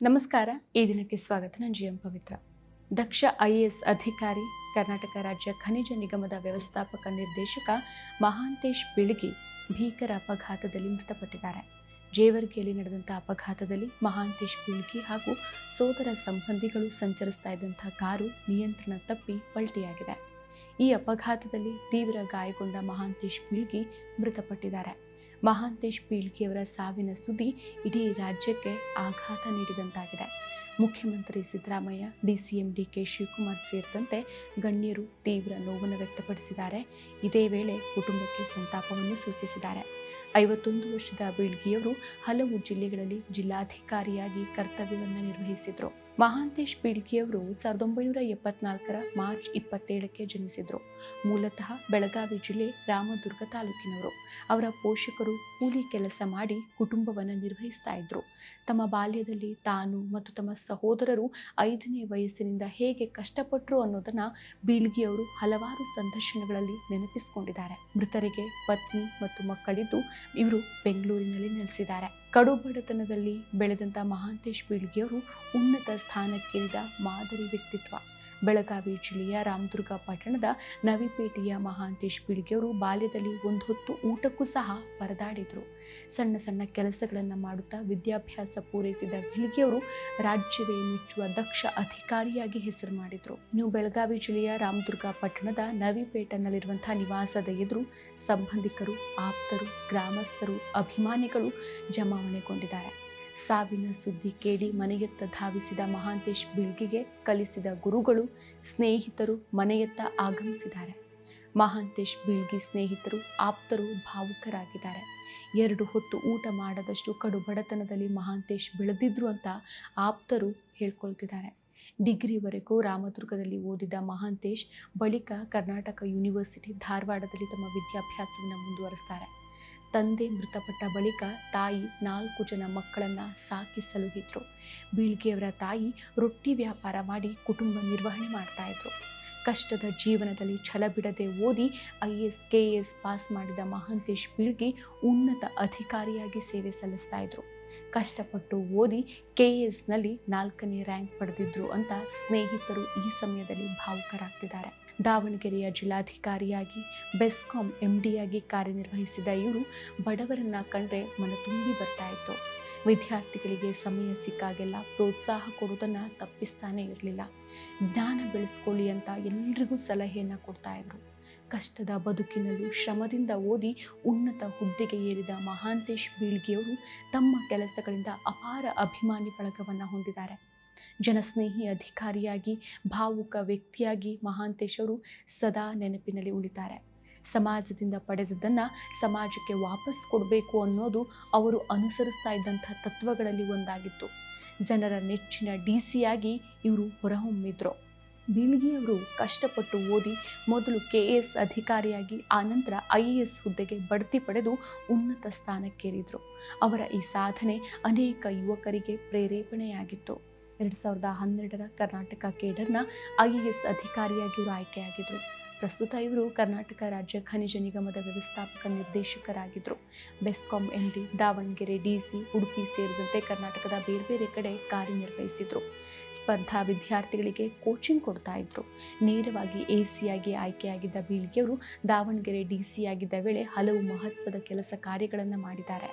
ನಮಸ್ಕಾರ. ಈ ದಿನಕ್ಕೆ ಸ್ವಾಗತ. ನಾನು ಜಿ ಎಂ ಪವಿತ್ರ. ದಕ್ಷ IAS ಅಧಿಕಾರಿ, ಕರ್ನಾಟಕ ರಾಜ್ಯ ಖನಿಜ ನಿಗಮದ ವ್ಯವಸ್ಥಾಪಕ ನಿರ್ದೇಶಕ ಮಹಾಂತೇಶ್ ಬೀಳ್ಗಿ ಭೀಕರ ಅಪಘಾತದಲ್ಲಿ ಮೃತಪಟ್ಟಿದ್ದಾರೆ. ಜೇವರ್ಗಿಯಲ್ಲಿ ನಡೆದಂಥ ಅಪಘಾತದಲ್ಲಿ ಮಹಾಂತೇಶ್ ಬೀಳ್ಗಿ ಹಾಗೂ ಸೋದರ ಸಂಬಂಧಿಗಳು ಸಂಚರಿಸ್ತಾ ಇದ್ದಂಥ ಕಾರು ನಿಯಂತ್ರಣ ತಪ್ಪಿ ಪಲ್ಟಿಯಾಗಿದೆ. ಈ ಅಪಘಾತದಲ್ಲಿ ತೀವ್ರ ಗಾಯಗೊಂಡ ಮಹಾಂತೇಶ್ ಬೀಳ್ಗಿ ಮೃತಪಟ್ಟಿದ್ದಾರೆ. ಮಹಾಂತೇಶ್ ಬೀಳ್ಗಿಯವರ ಸಾವಿನ ಸುದ್ದಿ ಇಡೀ ರಾಜ್ಯಕ್ಕೆ ಆಘಾತ ನೀಡಿದಂತಾಗಿದೆ. ಮುಖ್ಯಮಂತ್ರಿ ಸಿದ್ದರಾಮಯ್ಯ, DCM DK ಶಿವಕುಮಾರ್ ಸೇರಿದಂತೆ ಗಣ್ಯರು ತೀವ್ರ ನೋವನ್ನು ವ್ಯಕ್ತಪಡಿಸಿದ್ದಾರೆ. ಇದೇ ವೇಳೆ ಕುಟುಂಬಕ್ಕೆ ಸಂತಾಪವನ್ನು ಸೂಚಿಸಿದ್ದಾರೆ. 51 ವರ್ಷದ ಬೀಳ್ಗಿಯವರು ಹಲವು ಜಿಲ್ಲೆಗಳಲ್ಲಿ ಜಿಲ್ಲಾಧಿಕಾರಿಯಾಗಿ ಕರ್ತವ್ಯವನ್ನು ನಿರ್ವಹಿಸಿದರು. ಮಹಾಂತೇಶ್ ಬೀಳ್ಗಿಯವರು 1974 ಮಾರ್ಚ್ 27ಕ್ಕೆ ಜನಿಸಿದರು. ಮೂಲತಃ ಬೆಳಗಾವಿ ಜಿಲ್ಲೆ ರಾಮದುರ್ಗ ತಾಲೂಕಿನವರು. ಅವರ ಪೋಷಕರು ಕೂಲಿ ಕೆಲಸ ಮಾಡಿ ಕುಟುಂಬವನ್ನು ನಿರ್ವಹಿಸ್ತಾ ಇದ್ರು. ತಮ್ಮ ಬಾಲ್ಯದಲ್ಲಿ ತಾನು ಮತ್ತು ತಮ್ಮ ಸಹೋದರರು 5ನೇ ವಯಸ್ಸಿನಿಂದ ಹೇಗೆ ಕಷ್ಟಪಟ್ಟರು ಅನ್ನೋದನ್ನ ಬೀಳ್ಗಿಯವರು ಹಲವಾರು ಸಂದರ್ಶನಗಳಲ್ಲಿ ನೆನಪಿಸಿಕೊಂಡಿದ್ದಾರೆ. ಮೃತರಿಗೆ ಪತ್ನಿ ಮತ್ತು ಮಕ್ಕಳಿದ್ದು ಇವರು ಬೆಂಗಳೂರಿನಲ್ಲಿ ನೆಲೆಸಿದ್ದಾರೆ. ಕಡು ಬಡತನದಲ್ಲಿ ಬೆಳೆದಂಥ ಮಹಾಂತೇಶ್ ಬೀಳ್ಗಿಯವರು ಉನ್ನತ ಸ್ಥಾನಕ್ಕೇರಿದ ಮಾದರಿ ವ್ಯಕ್ತಿತ್ವ. ಬೆಳಗಾವಿ ಜಿಲ್ಲೆಯ ರಾಮದುರ್ಗ ಪಟ್ಟಣದ ನವಿಪೇಟೆಯ ಮಹಾಂತೇಶ್ ಬೀಳ್ಗಿಯವರು ಬಾಲ್ಯದಲ್ಲಿ ಒಂದು ಹೊತ್ತು ಊಟಕ್ಕೂ ಸಹ ಪರದಾಡಿದರು. ಸಣ್ಣ ಸಣ್ಣ ಕೆಲಸಗಳನ್ನು ಮಾಡುತ್ತಾ ವಿದ್ಯಾಭ್ಯಾಸ ಪೂರೈಸಿದ ಬೀಳ್ಗಿಯವರು ರಾಜ್ಯವೇ ಮೆಚ್ಚುವ ದಕ್ಷ ಅಧಿಕಾರಿಯಾಗಿ ಹೆಸರು ಮಾಡಿದರು. ಇನ್ನು ಬೆಳಗಾವಿ ಜಿಲ್ಲೆಯ ರಾಮದುರ್ಗ ಪಟ್ಟಣದ ನವಿಪೇಟೆನಲ್ಲಿರುವಂತಹ ನಿವಾಸದ ಎದುರು ಸಂಬಂಧಿಕರು, ಆಪ್ತರು, ಗ್ರಾಮಸ್ಥರು, ಅಭಿಮಾನಿಗಳು ಜಮಾವಣೆಗೊಂಡಿದ್ದಾರೆ. ಸಾವಿನ ಸುದ್ದಿ ಕೇಳಿ ಮನೆಯತ್ತ ಧಾವಿಸಿದ ಮಹಾಂತೇಶ್ ಬೀಳ್ಗಿಗೆ ಕಲಿಸಿದ ಗುರುಗಳು, ಸ್ನೇಹಿತರು ಮನೆಯತ್ತ ಆಗಮಿಸಿದ್ದಾರೆ. ಮಹಾಂತೇಶ್ ಬೀಳ್ಗಿ ಸ್ನೇಹಿತರು, ಆಪ್ತರು ಭಾವುಕರಾಗಿದ್ದಾರೆ. 2 ಹೊತ್ತು ಊಟ ಮಾಡದಷ್ಟು ಕಡು ಬಡತನದಲ್ಲಿ ಮಹಾಂತೇಶ್ ಬೆಳೆದಿದ್ರು ಅಂತ ಆಪ್ತರು ಹೇಳ್ಕೊಳ್ತಿದ್ದಾರೆ. ಡಿಗ್ರಿವರೆಗೂ ರಾಮದುರ್ಗದಲ್ಲಿ ಓದಿದ ಮಹಾಂತೇಶ್ ಬಳಿಕ ಕರ್ನಾಟಕ ಯೂನಿವರ್ಸಿಟಿ ಧಾರವಾಡದಲ್ಲಿ ತಮ್ಮ ವಿದ್ಯಾಭ್ಯಾಸವನ್ನು ಮುಂದುವರಿಸ್ತಾರೆ. ತಂದೆ ಮೃತಪಟ್ಟ ಬಳಿಕ ತಾಯಿ 4 ಜನ ಮಕ್ಕಳನ್ನು ಸಾಕಿ ಸಲುಹಿದ್ರು. ಬೀಳ್ಗಿಯವರ ತಾಯಿ ರೊಟ್ಟಿ ವ್ಯಾಪಾರ ಮಾಡಿ ಕುಟುಂಬ ನಿರ್ವಹಣೆ ಮಾಡ್ತಾ ಇದ್ರು. ಕಷ್ಟದ ಜೀವನದಲ್ಲಿ ಛಲ ಬಿಡದೆ ಓದಿ IAS KAS ಪಾಸ್ ಮಾಡಿದ ಮಹಾಂತೇಶ್ ಬೀಳ್ಗಿ ಉನ್ನತ ಅಧಿಕಾರಿಯಾಗಿ ಸೇವೆ ಸಲ್ಲಿಸ್ತಾ ಇದ್ರು. ಕಷ್ಟಪಟ್ಟು ಓದಿ KASನಲ್ಲಿ 4ನೇ ರ್ಯಾಂಕ್ ಪಡೆದಿದ್ರು ಅಂತ ಸ್ನೇಹಿತರು ಈ ಸಮಯದಲ್ಲಿ ಭಾವುಕರಾಗ್ತಿದ್ದಾರೆ. ದಾವಣಗೆರೆಯ ಜಿಲ್ಲಾಧಿಕಾರಿಯಾಗಿ ಬೆಸ್ಕಾಂ MDಯಾಗಿ ಕಾರ್ಯನಿರ್ವಹಿಸಿದ ಇವರು ಬಡವರನ್ನ ಕಂಡ್ರೆ ಮನ ತುಂಬಿ ಬರ್ತಾ ಇತ್ತು. ವಿದ್ಯಾರ್ಥಿಗಳಿಗೆ ಸಮಯ ಸಿಕ್ಕಾಗೆಲ್ಲ ಪ್ರೋತ್ಸಾಹ ಕೊಡೋದನ್ನು ತಪ್ಪಿಸ್ತಾನೆ ಇರಲಿಲ್ಲ. ಜ್ಞಾನ ಬೆಳೆಸ್ಕೊಳ್ಳಿ ಅಂತ ಎಲ್ರಿಗೂ ಸಲಹೆಯನ್ನು ಕೊಡ್ತಾ ಇದ್ರು. ಕಷ್ಟದ ಬದುಕಿನಲ್ಲೂ ಶ್ರಮದಿಂದ ಓದಿ ಉನ್ನತ ಹುದ್ದೆಗೆ ಏರಿದ ಮಹಾಂತೇಶ್ ಬೀಳ್ಗಿಯವರು ತಮ್ಮ ಕೆಲಸಗಳಿಂದ ಅಪಾರ ಅಭಿಮಾನಿ ಬಳಗವನ್ನು ಹೊಂದಿದ್ದಾರೆ. ಜನಸ್ನೇಹಿ ಅಧಿಕಾರಿಯಾಗಿ, ಭಾವುಕ ವ್ಯಕ್ತಿಯಾಗಿ ಮಹಾಂತೇಶ್ ಅವರು ಸದಾ ನೆನಪಿನಲ್ಲಿ ಉಳಿತಾರೆ. ಸಮಾಜದಿಂದ ಪಡೆದದ್ದನ್ನು ಸಮಾಜಕ್ಕೆ ವಾಪಸ್ ಕೊಡಬೇಕು ಅನ್ನೋದು ಅವರು ಅನುಸರಿಸ್ತಾ ಇದ್ದಂಥ ತತ್ವಗಳಲ್ಲಿ ಒಂದಾಗಿತ್ತು. ಜನರ ನೆಚ್ಚಿನ DCಯಾಗಿ ಇವರು ಹೊರಹೊಮ್ಮಿದ್ರು. ಬೀಳ್ಗಿಯವರು ಕಷ್ಟಪಟ್ಟು ಓದಿ ಮೊದಲು KAS ಅಧಿಕಾರಿಯಾಗಿ, ಆನಂತರ IAS ಹುದ್ದೆಗೆ ಬಡ್ತಿ ಪಡೆದು ಉನ್ನತ ಸ್ಥಾನಕ್ಕೇರಿದ್ರು. ಅವರ ಈ ಸಾಧನೆ ಅನೇಕ ಯುವಕರಿಗೆ ಪ್ರೇರೇಪಣೆಯಾಗಿತ್ತು. 2012ರ ಕರ್ನಾಟಕ ಕೇಡರ್ನ IAS ಅಧಿಕಾರಿಯಾಗಿ ಇವರು ಆಯ್ಕೆಯಾಗಿದ್ದರು. ಪ್ರಸ್ತುತ ಇವರು ಕರ್ನಾಟಕ ರಾಜ್ಯ ಖನಿಜ ನಿಗಮದ ವ್ಯವಸ್ಥಾಪಕ ನಿರ್ದೇಶಕರಾಗಿದ್ದರು. ಬೆಸ್ಕಾಂ MD, ದಾವಣಗೆರೆ DC, ಉಡುಪಿ ಸೇರಿದಂತೆ ಕರ್ನಾಟಕದ ಬೇರೆ ಕಡೆ ಕಾರ್ಯನಿರ್ವಹಿಸಿದರು. ಸ್ಪರ್ಧಾ ವಿದ್ಯಾರ್ಥಿಗಳಿಗೆ ಕೋಚಿಂಗ್ ಕೊಡ್ತಾ ಇದ್ರು. ನೇರವಾಗಿ AC ಆಯ್ಕೆಯಾಗಿದ್ದ ಬೀಳ್ಗಿಯವರು ದಾವಣಗೆರೆ DC ಆಗಿದ್ದ ವೇಳೆ ಹಲವು ಮಹತ್ವದ ಕೆಲಸ ಕಾರ್ಯಗಳನ್ನು ಮಾಡಿದ್ದಾರೆ.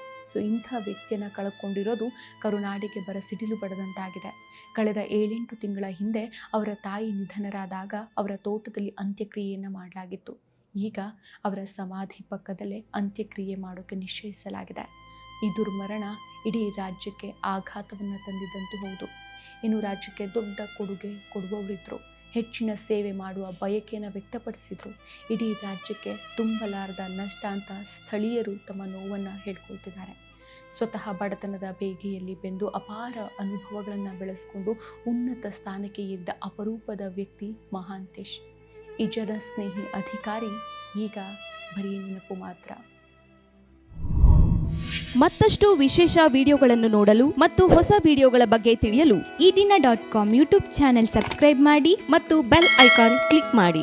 ಇಂಥ ವ್ಯಕ್ತಿಯನ್ನು ಕಳ್ಕೊಂಡಿರೋದು ಕರುನಾಡಿಗೆ ಸಿಡಿಲು ಬಡದಂತಾಗಿದೆ. ಕಳೆದ 7-8 ತಿಂಗಳ ಹಿಂದೆ ಅವರ ತಾಯಿ ನಿಧನರಾದಾಗ ಅವರ ತೋಟದಲ್ಲಿ ಅಂತ್ಯಕ್ರಿಯೆಯನ್ನು ಮಾಡಲಾಗಿತ್ತು. ಈಗ ಅವರ ಸಮಾಧಿ ಪಕ್ಕದಲ್ಲೇ ಅಂತ್ಯಕ್ರಿಯೆ ಮಾಡೋಕ್ಕೆ ನಿಶ್ಚಯಿಸಲಾಗಿದೆ. ಈ ದುರ್ಮರಣ ಇಡೀ ರಾಜ್ಯಕ್ಕೆ ಆಘಾತವನ್ನು ತಂದಿದ್ದಂತೂ ಹೌದು. ಇನ್ನು ರಾಜ್ಯಕ್ಕೆ ದೊಡ್ಡ ಕೊಡುಗೆ ಕೊಡುವವರಿದ್ದರು. ಹೆಚ್ಚಿನ ಸೇವೆ ಮಾಡುವ ಬಯಕೆಯನ್ನು ವ್ಯಕ್ತಪಡಿಸಿದರು. ಇಡೀ ರಾಜ್ಯಕ್ಕೆ ತುಂಬಲಾರದ ನಷ್ಟ ಅಂತ ಸ್ಥಳೀಯರು ತಮ್ಮ ನೋವನ್ನು ಹೇಳ್ಕೊಳ್ತಿದ್ದಾರೆ. ಸ್ವತಃ ಬಡತನದ ಬೇಗೆಯಲ್ಲಿ ಬೆಂದು ಅಪಾರ ಅನುಭವಗಳನ್ನು ಬೆಳೆಸಿಕೊಂಡು ಉನ್ನತ ಸ್ಥಾನಕ್ಕೆ ಏರಿದ ಅಪರೂಪದ ವ್ಯಕ್ತಿ ಮಹಾಂತೇಶ್. ಈ ಜನಸ್ನೇಹಿ ಅಧಿಕಾರಿ ಈಗ ಬರೀ ನೆನಪು ಮಾತ್ರ. ಮತ್ತಷ್ಟು ವಿಶೇಷ ವಿಡಿಯೋಗಳನ್ನು ನೋಡಲು ಮತ್ತು ಹೊಸ ವಿಡಿಯೋಗಳ ಬಗ್ಗೆ ತಿಳಿಯಲು EDina.com ಯೂಟ್ಯೂಬ್ ಚಾನೆಲ್ ಸಬ್ಸ್ಕ್ರೈಬ್ ಮಾಡಿ ಮತ್ತು ಬೆಲ್ ಐಕಾನ್ ಕ್ಲಿಕ್ ಮಾಡಿ.